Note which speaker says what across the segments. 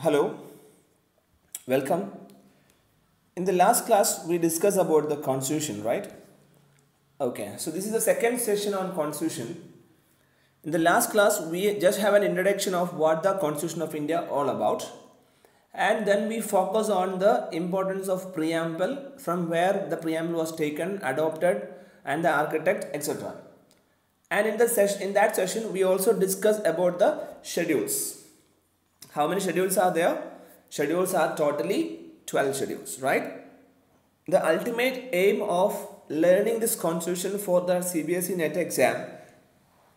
Speaker 1: Hello, welcome. In the last class, we discussed about the constitution, right? Okay, so this is the second session on constitution. In the last class, we just have an introduction of what the Constitution of India all about, and then we focus on the importance of preamble, from where the preamble was taken, adopted, and the architect, etc. And in that session, we also discussed about the schedules. How many schedules are there? Schedules are totally 12 schedules, right? The ultimate aim of learning this constitution for the CBSE NET exam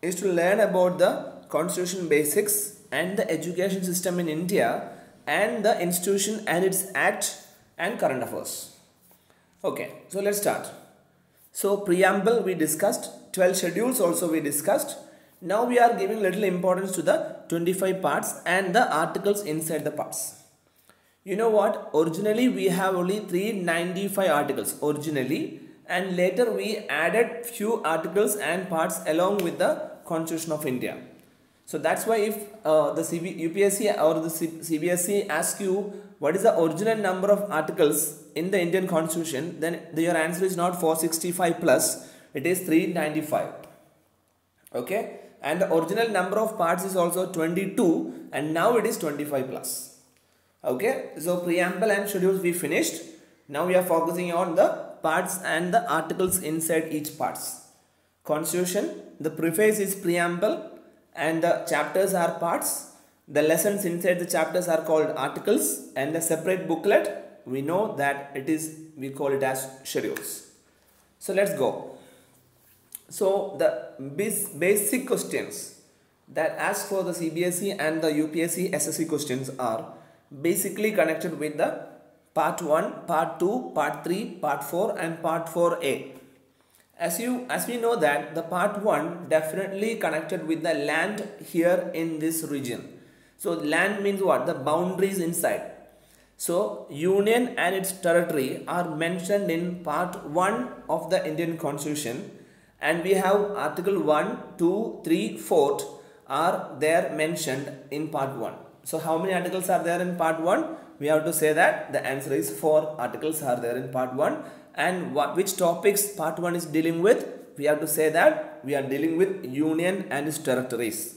Speaker 1: is to learn about the constitution basics and the education system in India and the institution and its act and current affairs. Okay, so let's start. So preamble we discussed, 12 schedules also we discussed. Now we are giving little importance to the 25 parts and the articles inside the parts. You know what? Originally we have only 395 articles originally, and later we added few articles and parts along with the Constitution of India. So that's why if the UPSC or the CBSE asks you what is the original number of articles in the Indian Constitution, then your answer is not 465 plus, it is 395. Okay, and the original number of parts is also 22 and now it is 25 plus. Okay, so preamble and schedules we finished. Now we are focusing on the parts and the articles inside each parts. Constitution, the preface is preamble and the chapters are parts. The lessons inside the chapters are called articles, and the separate booklet we know that we call it as schedules. So let's go. So the basic questions that ask for the CBSE and the UPSC SSC questions are basically connected with the part 1, part 2, part 3, part 4 and part 4a. As we know that the part 1 definitely connected with the land here in this region. So land means what? The boundaries inside. So union and its territory are mentioned in part 1 of the Indian Constitution, and we have article 1, 2, 3, 4 are there mentioned in part 1. So how many articles are there in part 1? We have to say that the answer is 4 articles are there in part 1. And which topics part 1 is dealing with? We have to say that we are dealing with union and its territories.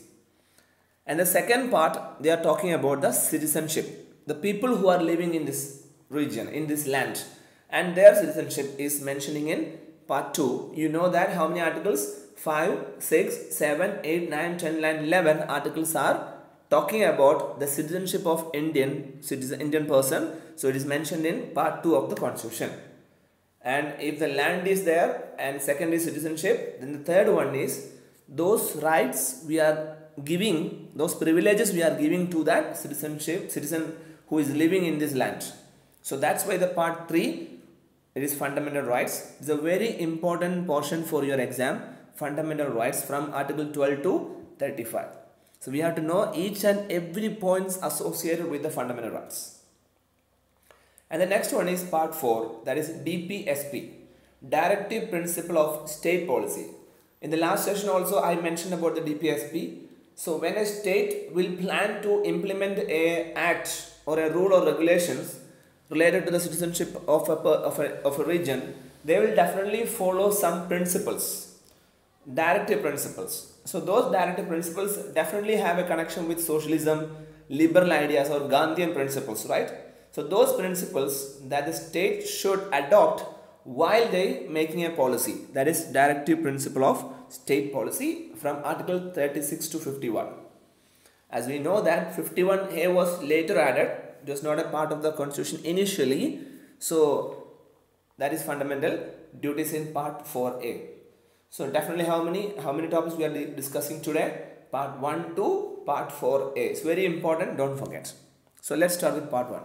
Speaker 1: And the second part, they are talking about the citizenship. The people who are living in this region, in this land, and their citizenship is mentioning in part 2. You know that how many articles? 5, 6, 7, 8, 9, 10, 11 articles are talking about the citizenship of Indian person. So it is mentioned in part 2 of the Constitution. And if the land is there and second is citizenship, then the third one is those rights we are giving, those privileges we are giving to that citizen who is living in this land. So that's why the part 3, it is fundamental rights. It's a very important portion for your exam, fundamental rights from article 12 to 35. So we have to know each and every points associated with the fundamental rights. And the next one is part 4, that is DPSP, Directive Principle of State Policy. In the last session also I mentioned about the DPSP. So when a state will plan to implement a act or a rule or regulations related to the citizenship of a region, they will definitely follow some principles, directive principles. So those directive principles definitely have a connection with socialism, liberal ideas or Gandhian principles, right? So those principles that the state should adopt while they making a policy, that is directive principle of state policy from article 36 to 51. As we know that 51A was later added, it was not a part of the Constitution initially. So that is fundamental duties in part 4A. So definitely how many topics we are discussing today? Part 1 to part 4A. It's very important, don't forget. So let's start with part 1.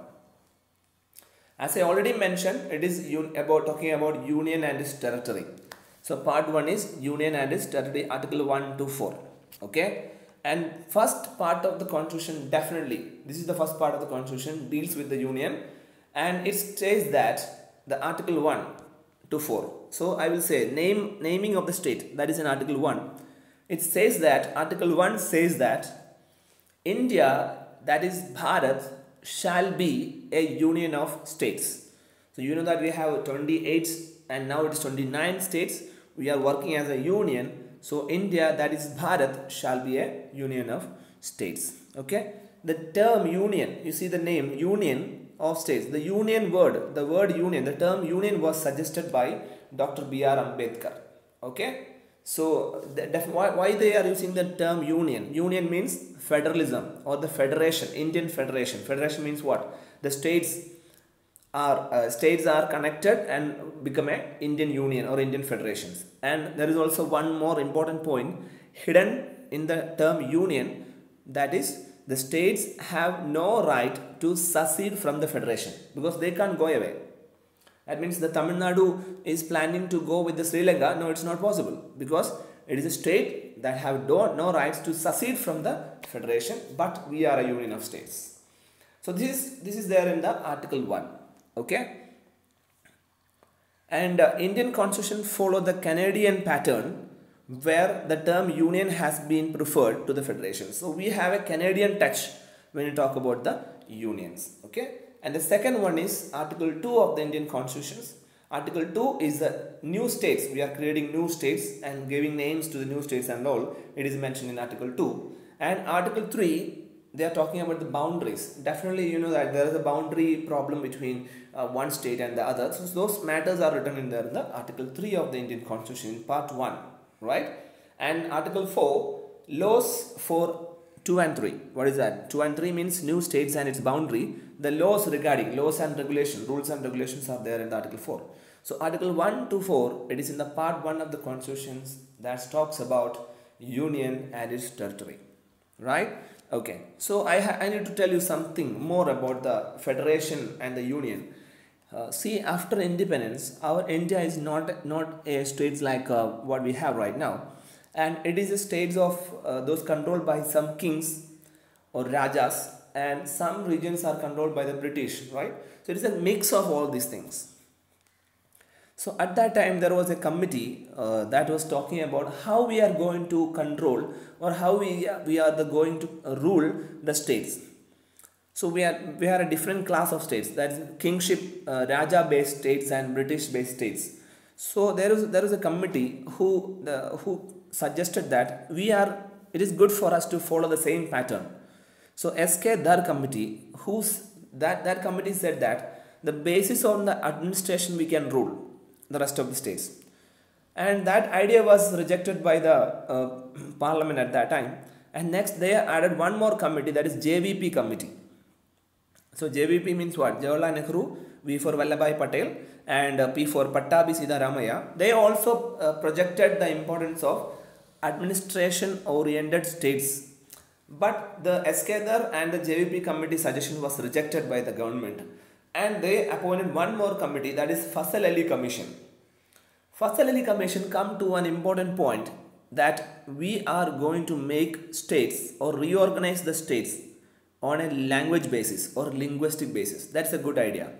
Speaker 1: As I already mentioned, it is talking about union and its territory. So part 1 is union and its territory, article 1 to 4. Okay. And first part of the Constitution, definitely, this is the first part of the Constitution, deals with the union, and it says that the article 1 to 4. So I will say naming of the state, that is in article 1. It says that article 1 says that India that is Bharat, shall be a union of states. So you know that we have 28 and now it is 29 states. We are working as a union. So India, that is Bharat, shall be a union of states. Okay. The term union, you see the name union of states. The union word, the word union, the term union was suggested by Dr. B.R. Ambedkar. Okay. So why they are using the term union? Union means federalism or the federation, Indian federation. Federation means what? The states are connected and become a Indian union or Indian federations. And there is also one more important point hidden in the term union, that is the states have no right to secede from the federation because they can't go away. That means the Tamil Nadu is planning to go with the Sri Lanka. No, it's not possible because it is a state that have no rights to secede from the federation, but we are a union of states. So this is there in the Article 1. Okay. And Indian Constitution follow the Canadian pattern where the term union has been preferred to the federation. So we have a Canadian touch when we talk about the unions. Okay. And the second one is Article 2 of the Indian Constitution. Article 2 is the new states. We are creating new states and giving names to the new states and all. It is mentioned in Article 2. And Article 3, they are talking about the boundaries. Definitely you know that there is a boundary problem between one state and the other. So those matters are written in there in the Article 3 of the Indian Constitution, Part 1. Right? And Article 4, laws for 2 and 3. What is that? 2 and 3 means new states and its boundary. The laws regarding laws and regulation, rules and regulations are there in the Article 4. So Article 1 to 4, it is in the Part 1 of the Constitution that talks about union and its territory. Right? Okay. So I need to tell you something more about the federation and the union. See, after independence, our India is not a states like what we have right now. And it is a states of those controlled by some kings or rajas, and some regions are controlled by the British, right? So it is a mix of all these things. So at that time there was a committee that was talking about how we are going to control or how we are going to rule the states. So we are a different class of states, that is kingship, Raja based states and British based states. So there is a committee who suggested that it is good for us to follow the same pattern. So S.K. Dhar committee, that committee said that the basis on the administration we can rule the rest of the states. And that idea was rejected by the parliament at that time. And next they added one more committee, that is JVP committee. So JVP means what? Jawaharlal Nehru, V for Vallabhbhai Patel, and P for Pattabhi Siddharamaiah. They also projected the importance of administration oriented states. But the S.K. Dhar and the JVP committee suggestion was rejected by the government, and they appointed one more committee, that is Fasal Ali Commission. Fasal Ali Commission come to an important point that we are going to make states or reorganize the states on a language basis or linguistic basis. That's a good idea.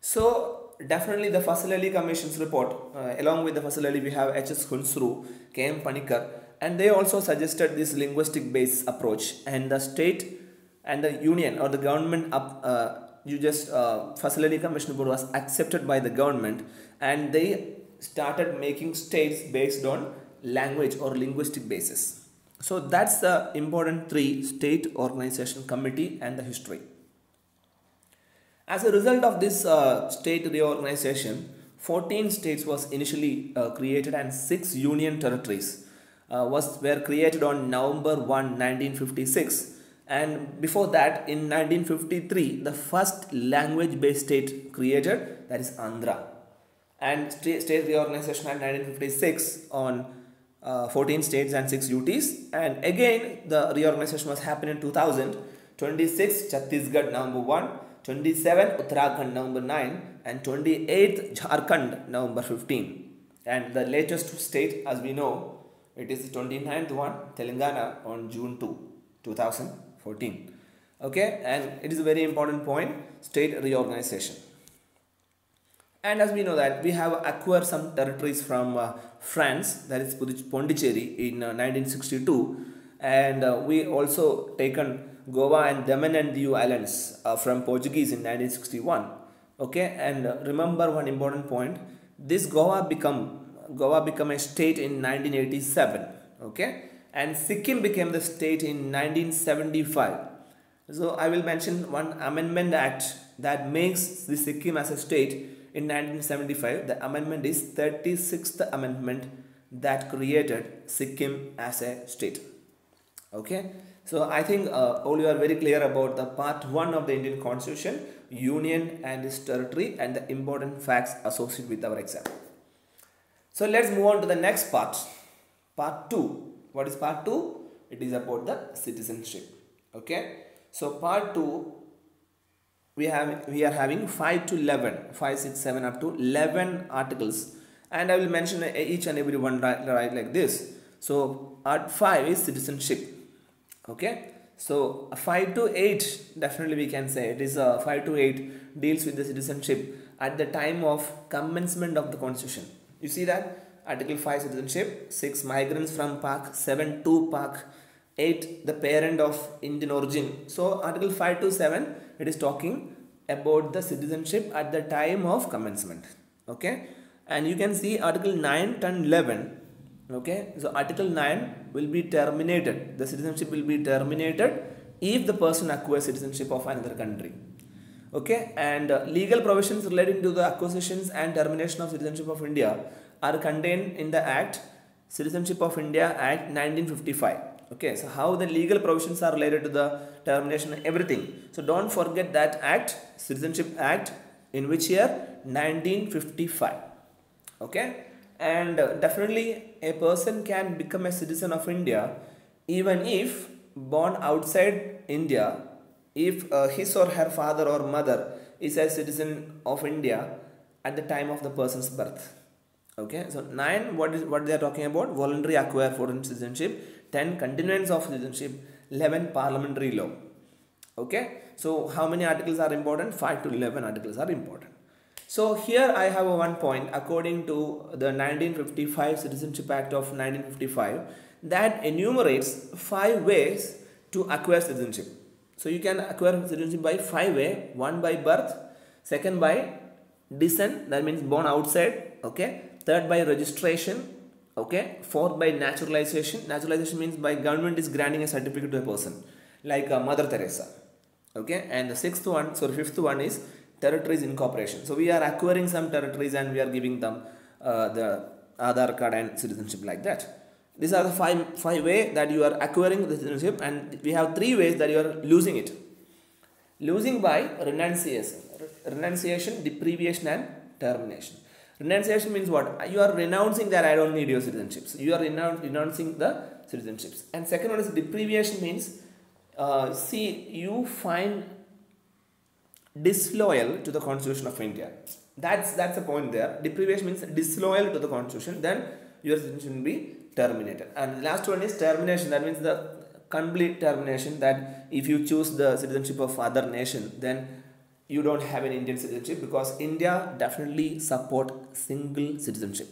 Speaker 1: So definitely the Fasal Ali Commission's report, along with the Fasal Ali we have H.S. Hunsru, K.M. Panikkar, and they also suggested this linguistic based approach, and the state and the union or the government Fasal Ali Commission report was accepted by the government, and they started making states based on language or linguistic basis. So that's the important 3 state organization committee and the history. As a result of this state reorganization, 14 states was initially created and 6 union territories were created on November 1, 1956. And before that, in 1953, the first language-based state created, that is Andhra. And state reorganization in 1956 on 14 states and 6 UTs. And again, the reorganization was happening in 2000. 26 Chhattisgarh November 1, 27 Uttarakhand November 9, and 28 Jharkhand November 15. And the latest state, as we know, it is the 29th one, Telangana, on June 2, 2014. Okay, and it is a very important point, state reorganization. And as we know that we have acquired some territories from France, that is Pondicherry in 1962, and we also taken Goa and Daman and Diu Islands from Portuguese in 1961. Okay, and remember one important point. This Goa become a state in 1987. Okay, and Sikkim became the state in 1975. So I will mention one amendment act that makes the Sikkim as a state in 1975. The amendment is 36th amendment that created Sikkim as a state. Okay, so I think all you are very clear about the part 1 of the Indian Constitution, union and its territory, and the important facts associated with our exam. So let's move on to the next part, part 2. What is part 2? It is about the citizenship. Okay, so part 2, we are having 5 to 11, 5, 6, 7 up to 11 articles, and I will mention each and every one right like this. So Art 5 is citizenship. Okay, so 5 to 8 definitely we can say it is 5 to 8 deals with the citizenship at the time of commencement of the constitution. You see that Article 5 citizenship, 6 migrants from Pak, 7 to Pak, 8 the parent of Indian origin. So Article 5 to 7 it is talking about the citizenship at the time of commencement. Okay, and you can see Article 9, 10, 11. Okay, so Article 9 will be terminated. The citizenship will be terminated if the person acquires citizenship of another country. Okay, and legal provisions relating to the acquisitions and termination of citizenship of India are contained in the Act, Citizenship of India Act 1955. Okay, so how the legal provisions are related to the termination and everything. So don't forget that Act, Citizenship Act, in which year? 1955. Okay, and definitely a person can become a citizen of India even if born outside India, if his or her father or mother is a citizen of India at the time of the person's birth. Okay, so 9, what they are talking about? Voluntary acquire foreign citizenship. 10, continuance of citizenship. 11, parliamentary law. Okay, so how many articles are important? 5 to 11 articles are important. So here I have one point according to the 1955 Citizenship Act of 1955 that enumerates 5 ways to acquire citizenship. So you can acquire citizenship by 5 ways. 1 by birth, 2nd by descent, that means born outside. Okay, 3rd by registration. Okay, 4th by naturalization. Naturalization means by government is granting a certificate to a person like Mother Teresa. Okay, and the 5th one is territories incorporation. So we are acquiring some territories and we are giving them the Aadhaar card and citizenship like that. These are the five ways that you are acquiring the citizenship, and we have 3 ways that you are losing it. Losing by renunciation, deprivation and termination. Renunciation means what? You are renouncing that I don't need your citizenships. You are renouncing the citizenships. And second one is deprivation means you find disloyal to the Constitution of India. That's the point there. Deprivation means disloyal to the Constitution, then your citizenship will be terminated. And the last one is termination. That means the complete termination, that if you choose the citizenship of other nation, then you don't have an Indian citizenship, because India definitely support single citizenship.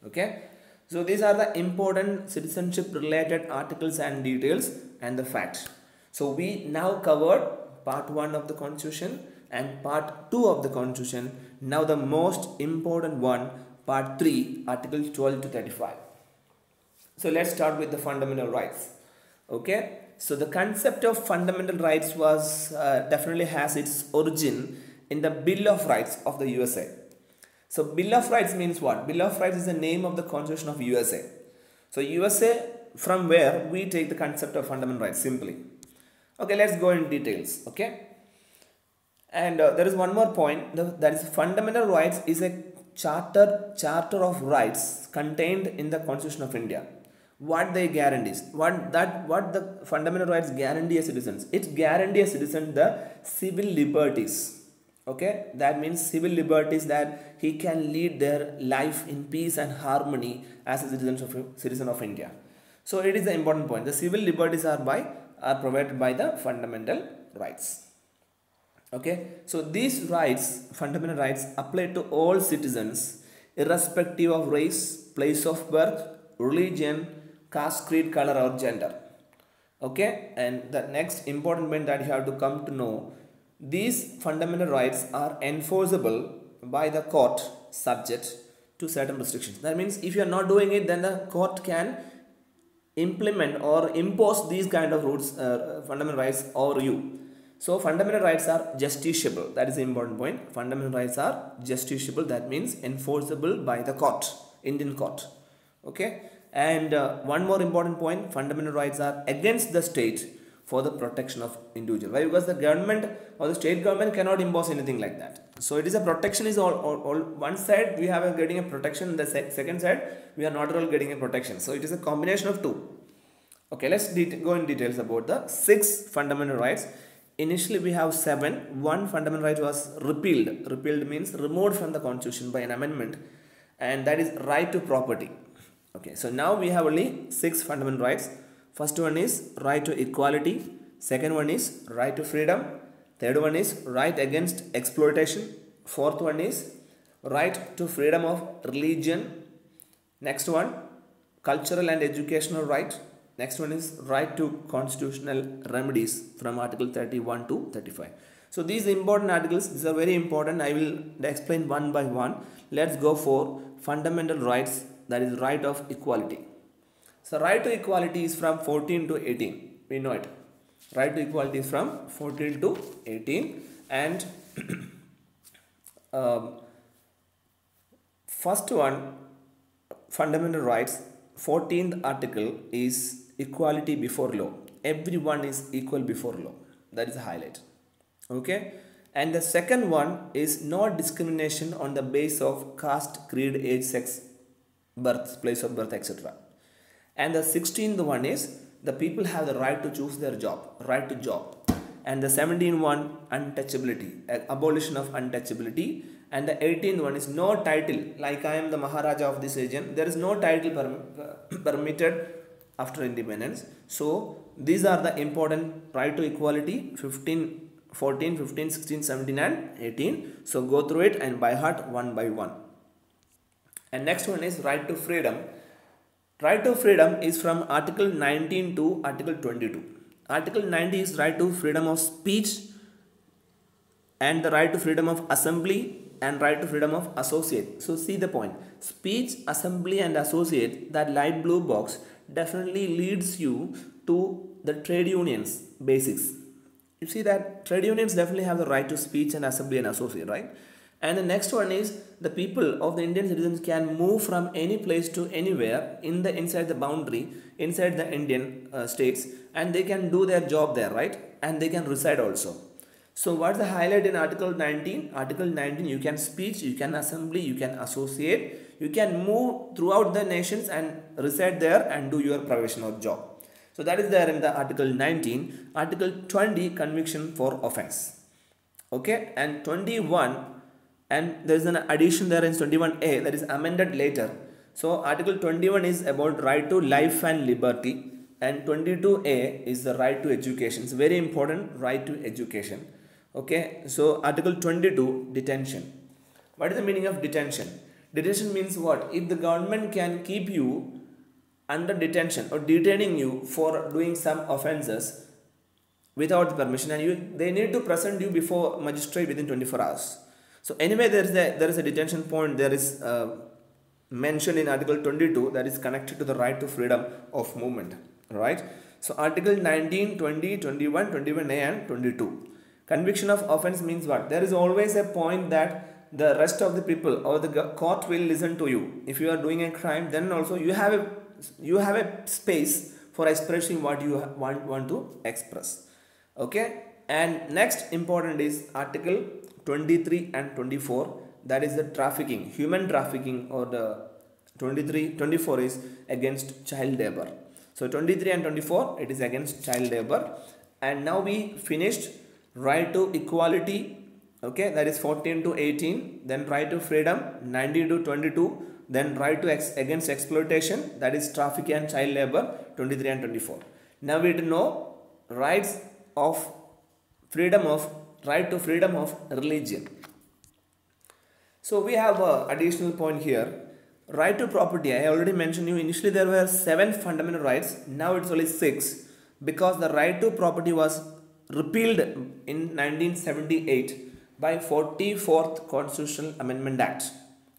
Speaker 1: Okay, so these are the important citizenship related articles and details and the facts. So we now covered part 1 of the Constitution and part 2 of the Constitution. Now the most important one, part 3, articles 12 to 35. So let's start with the fundamental rights. Okay, so the concept of fundamental rights was definitely has its origin in the Bill of Rights of the USA. So Bill of Rights means what? Bill of Rights is the name of the Constitution of USA. So USA, from where we take the concept of fundamental rights simply. Okay, let's go in details. Okay, and there is one more point, that is fundamental rights is a charter of rights contained in the Constitution of India. What they guarantees, what the fundamental rights guarantee a citizens? It guarantees a citizen the civil liberties. Okay, that means civil liberties, that he can lead their life in peace and harmony as a citizen of India. So it is the important point. The civil liberties are provided by the fundamental rights. Okay, so these rights, fundamental rights, apply to all citizens irrespective of race, place of birth, religion, caste, creed, color or gender. Okay, and the next important point that you have to come to know, these fundamental rights are enforceable by the court subject to certain restrictions. That means if you are not doing it, then the court can implement or impose these kind of rules, fundamental rights over you. So fundamental rights are justiciable. That is the important point. Fundamental rights are justiciable. That means enforceable by the court, Indian court. Okay. And one more important point: fundamental rights are against the state for the protection of individual. Why? Because the government or the state government cannot impose anything like that. So it is a protection is all one side we have getting a protection, the second side we are not at all getting a protection. So it is a combination of two. Okay, let's go in details about the 6 fundamental rights. Initially we have 7. One fundamental right was repealed. Repealed means removed from the constitution by an amendment, and that is right to property. Okay, so now we have only 6 fundamental rights. First one is right to equality. Second one is right to freedom. Third one is right against exploitation. Fourth one is right to freedom of religion. Next one, cultural and educational right. Next one is right to constitutional remedies from Article 31 to 35. So these important articles, these are very important. I will explain one by one. Let's go for fundamental rights, that is right of equality. So right to equality is from 14 to 18. We know it. Right to equality is from 14 to 18. And first one, fundamental rights, 14th article is equality before law. Everyone is equal before law. That is a highlight. Okay. And the second one is no discrimination on the basis of caste, creed, age, sex, birth, place of birth, etc. And the 16th one is the people have the right to choose their job, right to job. And the 17th one, untouchability, abolition of untouchability. And the 18th one is no title, like I am the Maharaja of this region. There is no title permitted after independence. So these are the important right to equality, 14, 15, 16, 17 and 18. So go through it and by heart one by one. And next one is right to freedom. Right to freedom is from Article 19 to Article 22. Article 90 is right to freedom of speech and the right to freedom of assembly and right to freedom of associate. So see the point. Speech, assembly and associate, that light blue box definitely leads you to the trade unions basics. You see that trade unions definitely have the right to speech and assembly and associate, right? And the next one is the people of the Indian citizens can move from any place to anywhere inside the boundary, inside the Indian states, and they can do their job there, right? And they can reside also. So what's the highlight in Article 19? Article 19, you can speech, you can assembly, you can associate, you can move throughout the nations and reside there and do your profession or job. So that is there in the Article 19. Article 20, conviction for offense. Okay, and 21, and there is an addition there in 21A that is amended later. So Article 21 is about right to life and liberty, and 22A is the right to education. It's very important, right to education. Okay, so Article 22, detention. What is the meaning of detention? Detention means what? If the government can keep you under detention or detaining you for doing some offences without permission, and they need to present you before magistrate within 24 hours. So anyway, there is a detention point. There is mentioned in Article 22 that is connected to the right to freedom of movement, right? So Article 19, 20, 21, 21A and 22. Conviction of offense means what? There is always a point that the rest of the people or the court will listen to you. If you are doing a crime, then also you have a space for expressing what you want to express. Okay, and next important is Article 23 and 24, that is the trafficking, human trafficking, or the 24 is against child labor. So 23 and 24, it is against child labor. And now we finished right to equality, okay, that is 14 to 18, then right to freedom 19 to 22, then right to against exploitation, that is traffic and child labor 23 and 24. Now we know rights of freedom of right to freedom of religion. So we have an additional point here, right to property. I already mentioned you initially there were 7 fundamental rights, now it's only 6. because the right to property was repealed in 1978 by 44th Constitutional Amendment Act.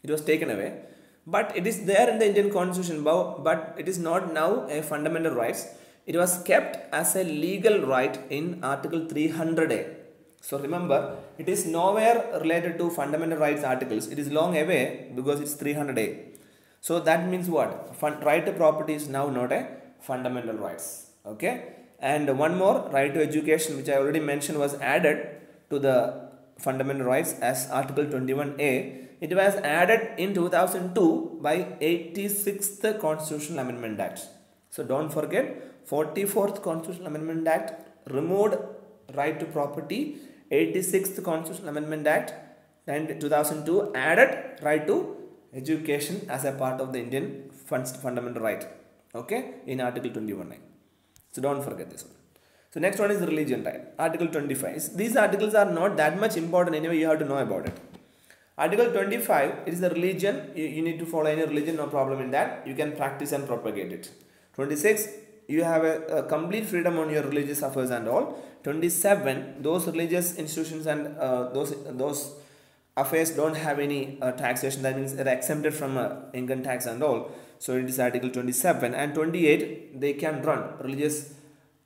Speaker 1: It was taken away, but it is there in the Indian Constitution, but it is not now a fundamental rights. It was kept as a legal right in Article 300A. So remember, it is nowhere related to fundamental rights articles. It is long away because it's 300A. So that means what? Right to property is now not a fundamental rights. Okay. And one more, right to education, which I already mentioned, was added to the fundamental rights as Article 21A. It was added in 2002 by 86th Constitutional Amendment Act. So don't forget, 44th Constitutional Amendment Act removed right to property, 86th Constitutional Amendment Act and 2002 added right to education as a part of the Indian fundamental right. Okay, in Article 21. So don't forget this one. So next one is religion right. Article 25. These articles are not that much important anyway, you have to know about it. Article 25 is the religion. You need to follow any religion, no problem in that. You can practice and propagate it. 26, you have a complete freedom on your religious affairs and all. 27, those religious institutions and those affairs don't have any taxation. That means they're exempted from income tax and all. So it is Article 27. And 28, they can run, religious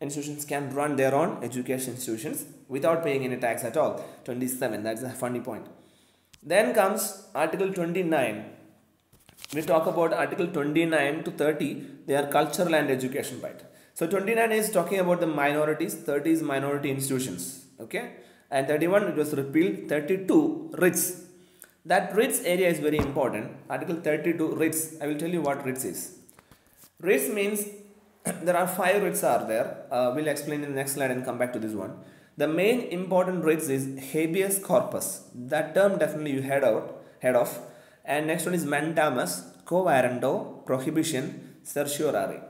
Speaker 1: institutions can run their own education institutions without paying any tax at all. 27, that's a funny point. Then comes Article 29. We talk about Article 29 to 30, they are cultural and education right. So 29 is talking about the minorities, 30 is minority institutions, okay, and 31 it was repealed. 32 writs. That writs area is very important. Article 32 writs. I will tell you what writs is. Writs means there are 5 writs are there. We'll explain in the next slide and come back to this one. The main important writs is habeas corpus. That term definitely you heard of. And next one is mandamus, quo warranto, prohibition, certiorari.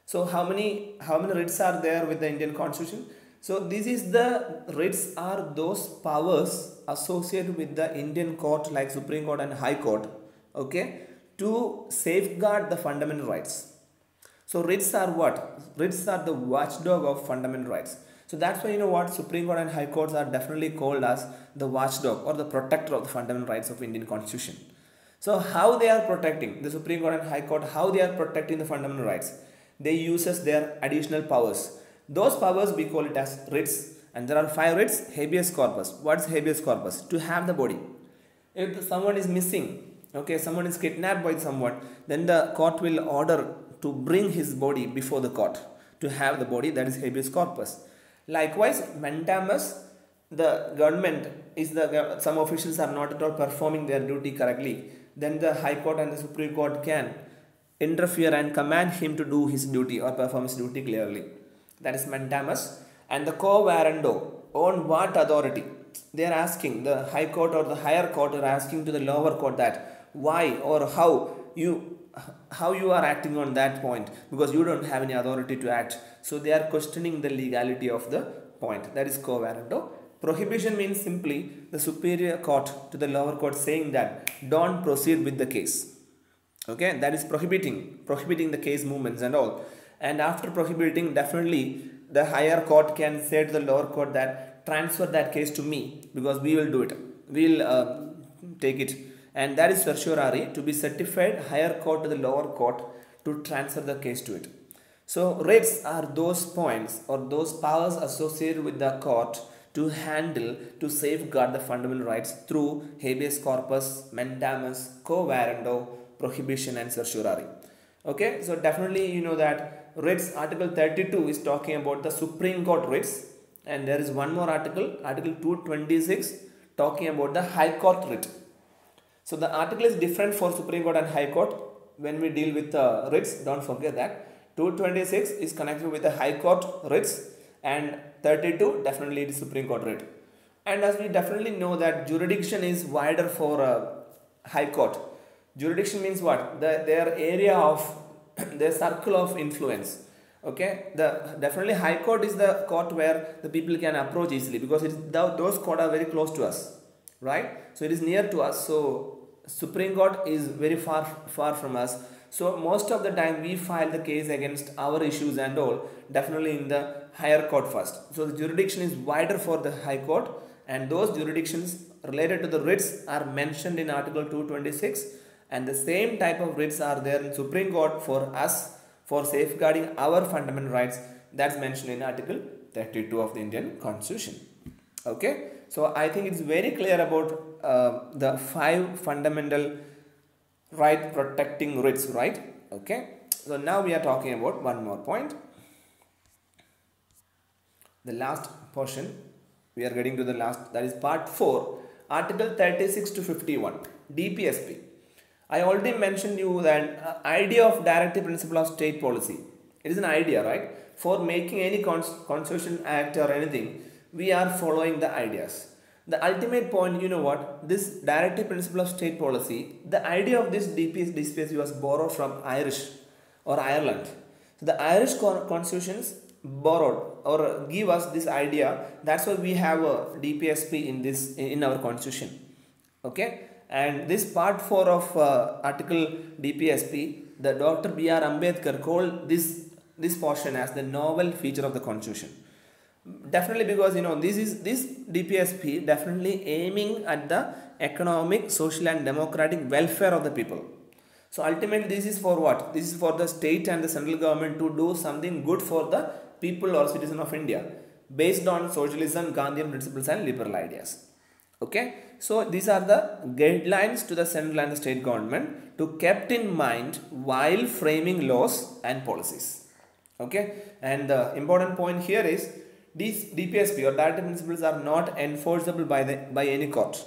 Speaker 1: So how many writs are there with the Indian Constitution? So this is the writs are those powers associated with the Indian court like Supreme Court and High Court, okay, to safeguard the fundamental rights. So writs are what? Writs are the watchdog of fundamental rights. So that's why you know what, Supreme Court and High Courts are definitely called as the watchdog or the protector of the fundamental rights of Indian Constitution. So how they are protecting, the Supreme Court and High Court, how they are protecting the fundamental rights? They uses their additional powers. Those powers we call it as writs, and there are 5 writs. Habeas corpus. What is habeas corpus? To have the body. If someone is missing, okay, someone is kidnapped by someone, then the court will order to bring his body before the court. To have the body, that is habeas corpus. Likewise, mandamus, the government is some officials are not at all performing their duty correctly. Then the High Court and the Supreme Court can interfere and command him to do his duty or perform his duty clearly. That is mandamus. And the quo warranto, on what authority? They are asking, the High Court or the higher court are asking to the lower court that why or how you are acting on that point, because you don't have any authority to act. So they are questioning the legality of the point. That is quo warranto. Prohibition means simply the superior court to the lower court saying that don't proceed with the case. Okay, that is prohibiting the case movements and all. And after prohibiting, definitely the higher court can say to the lower court that transfer that case to me, because we will do it. We will take it. And that is certiorari, to be certified higher court to the lower court to transfer the case to it. So writs are those points or those powers associated with the court to handle, to safeguard the fundamental rights through habeas corpus, mandamus, quo warranto, prohibition and certiorari. Okay, so definitely you know that writs, Article 32 is talking about the Supreme Court writs, and there is one more article, Article 226, talking about the High Court writ. So the article is different for Supreme Court and High Court. When we deal with writs, don't forget that 226 is connected with the High Court writs, and 32 definitely it is Supreme Court writ. And as we definitely know that jurisdiction is wider for High Court. Jurisdiction means what? Their area of their circle of influence. Okay, definitely High Court is the court where the people can approach easily, because those courts are very close to us, right? So it is near to us. So Supreme Court is very far from us. So most of the time we file the case against our issues and all definitely in the higher court first. So the jurisdiction is wider for the high court, and those jurisdictions related to the writs are mentioned in Article 226, and the same type of writs are there in Supreme Court for us for safeguarding our fundamental rights, that's mentioned in Article 32 of the Indian Constitution. Okay, so I think it's very clear about the 5 fundamental right protecting writs, right? Okay, so now we are talking about one more point. The last portion, we are getting to the last, that is part 4, Article 36 to 51, DPSP. I already mentioned you that idea of directive principle of state policy. It is an idea, right? For making any constitution act or anything, we are following the ideas. The ultimate point, you know what? This directive principle of state policy, the idea of this DPSP was borrowed from Irish or Ireland. So the Irish constitutions borrowed or give us this idea. That's why we have a DPSP in our constitution. Okay, and this part 4 of article DPSP, the Dr. B.R. Ambedkar called this portion as the novel feature of the constitution. Definitely because this DPSP definitely aiming at the economic, social and democratic welfare of the people. So ultimately this is for what? This is for the state and the central government to do something good for the people or citizen of India based on socialism, Gandhian principles and liberal ideas. Okay, so these are the guidelines to the central and the state government to kept in mind while framing laws and policies. Okay, and the important point here is these DPSP or directive principles are not enforceable by any court,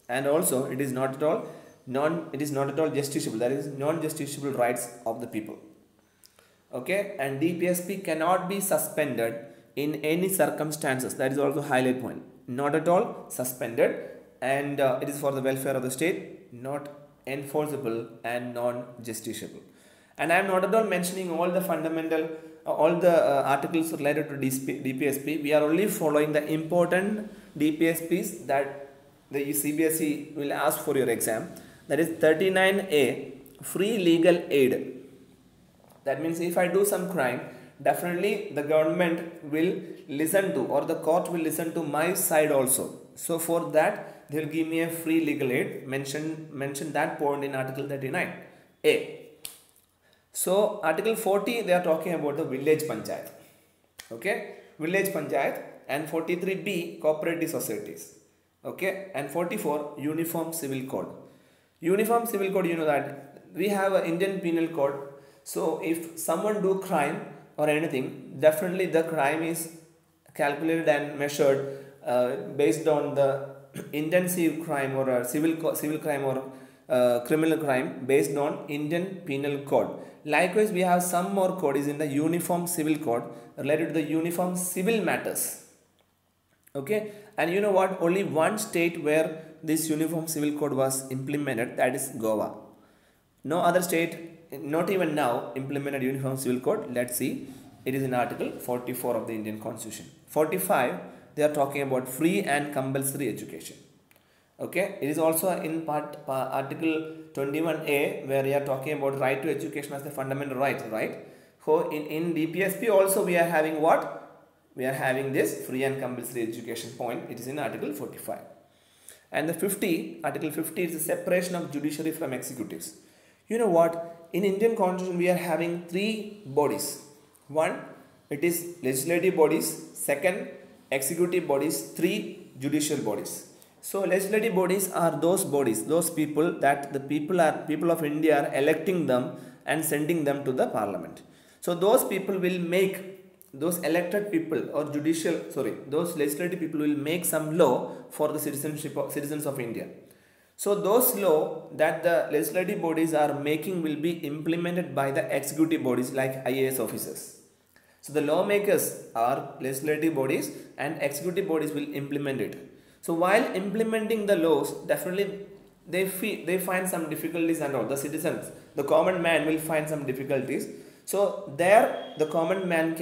Speaker 1: and also it is not at all justiciable. That is non-justiciable rights of the people. Okay, and DPSP cannot be suspended in any circumstances. That is also highlight point. Not at all suspended, and it is for the welfare of the state, not enforceable and non-justiciable. And I am not at all mentioning all the fundamental all the articles related to DPSP. We are only following the important DPSPs that the CBSE will ask for your exam. That is 39A, free legal aid. That means if I do some crime, definitely the government will listen to, or the court will listen to my side also. So for that they will give me a free legal aid. Mention that point in Article 39A. So Article 40, they are talking about the village panchayat. Okay, village panchayat, and 43B, cooperative societies. Okay, and 44, uniform civil code. Uniform civil code, you know that we have an Indian penal code. So if someone do crime or anything, definitely the crime is calculated and measured based on the intensive crime or a civil crime or criminal crime based on Indian penal code. Likewise, we have some more code is in the uniform civil code related to the uniform civil matters. Okay, and you know what? Only one state where this uniform civil code was implemented, that is Goa. No other state, not even now, implemented uniform civil code. Let's see. It is in Article 44 of the Indian Constitution. 45, they are talking about free and compulsory education. Okay, it is also in Article 21A where we are talking about right to education as a fundamental right, right? So in DPSP also we are having what? We are having this free and compulsory education point. It is in Article 45. And the 50, Article 50 is the separation of judiciary from executives. You know what? In Indian Constitution we are having 3 bodies. One, it is legislative bodies. Second, executive bodies. 3, judicial bodies. So legislative bodies are those bodies, those people that the people of India are electing them and sending them to the parliament. So those people will make, those elected people or those legislative people will make some law for the citizens of India. So those law that the legislative bodies are making will be implemented by the executive bodies like IAS officers. So the lawmakers are legislative bodies and executive bodies will implement it. So while implementing the laws, definitely they find some difficulties and all. The citizens, the common man will find some difficulties. So there the common man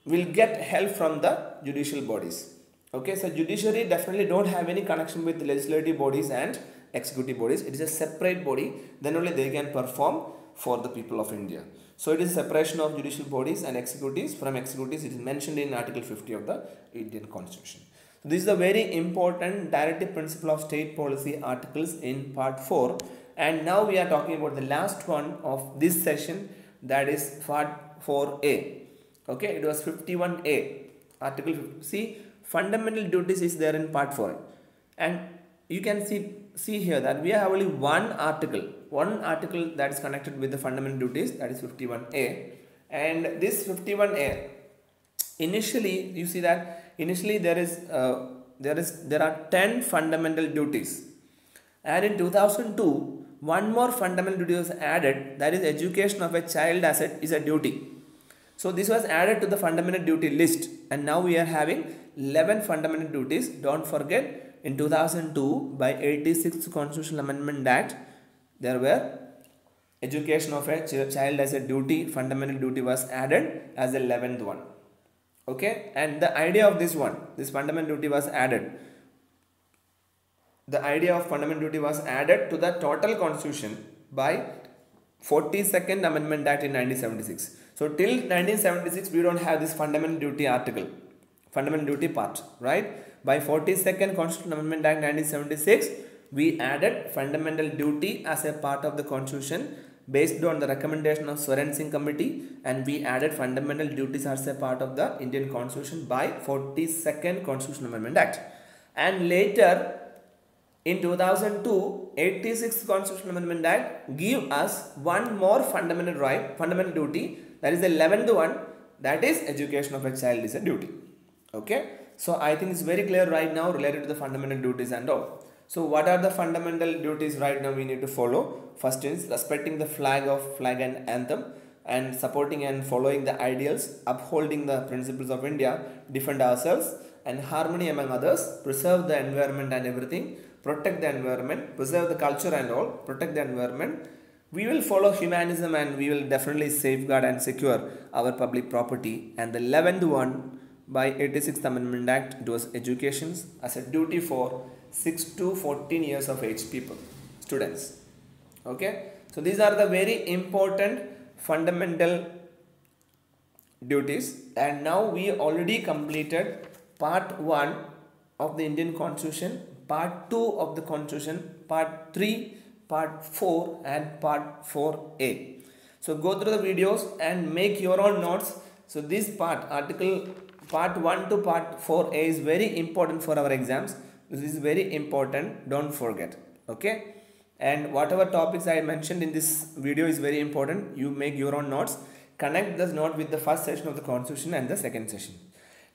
Speaker 1: will get help from the judicial bodies. Okay, so judiciary definitely don't have any connection with legislative bodies and executive bodies. It is a separate body. Then only they can perform for the people of India. So it is separation of judicial bodies and executives. From executives, it is mentioned in Article 50 of the Indian Constitution. So this is a very important directive principle of state policy articles in part 4. And now we are talking about the last one of this session, that is part 4A. Okay, it was 51A. Article 50. See, fundamental duties is there in part 4. And you can see here that we have only one article that is connected with the fundamental duties, that is 51A. And this 51A, initially you see that initially there are 10 fundamental duties, and in 2002 one more fundamental duty was added, that is education of a child as a duty. So this was added to the fundamental duty list, and now we are having 11 fundamental duties. Don't forget, in 2002 by 86th Constitutional Amendment Act, there were education of a child as a duty, fundamental duty was added as the 11th one. Okay, and the idea of this fundamental duty was added. The idea of fundamental duty was added to the total constitution by 42nd Amendment Act in 1976. So till 1976 we don't have this fundamental duty article, fundamental duty part, right? By 42nd Constitutional Amendment Act 1976, we added fundamental duty as a part of the constitution based on the recommendation of Swaran Singh Committee, and we added fundamental duties as a part of the Indian Constitution by 42nd Constitutional Amendment Act. And later in 2002, 86th Constitutional Amendment Act give us one more fundamental duty, that is the 11th one, that is education of a child is a duty. Okay, so I think it's very clear right now related to the fundamental duties and all. So what are the fundamental duties right now we need to follow? First is respecting the flag and anthem, and supporting and following the ideals, upholding the principles of India, defend ourselves and harmony among others, preserve the environment and everything, protect the environment, preserve the culture and all, protect the environment. We will follow humanism, and we will definitely safeguard and secure our public property. And the 11th one by 86th Amendment Act, it was education as a duty for 6 to 14 years of age people, students. Okay, so these are the very important fundamental duties. And now we already completed part 1 of the Indian Constitution, part 2 of the Constitution, part 3, part 4 and part 4A. So go through the videos and make your own notes. So this part 1 to part 4A is very important for our exams. This is very important, don't forget. Okay, and whatever topics I mentioned in this video is very important. You make your own notes, connect this note with the first session of the Constitution and the second session.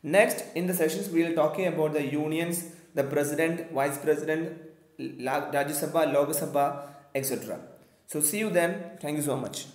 Speaker 1: Next, in the sessions we will talking about the unions, the president, vice president, Rajya Sabha, Lok Sabha, etc. So see you then. Thank you so much.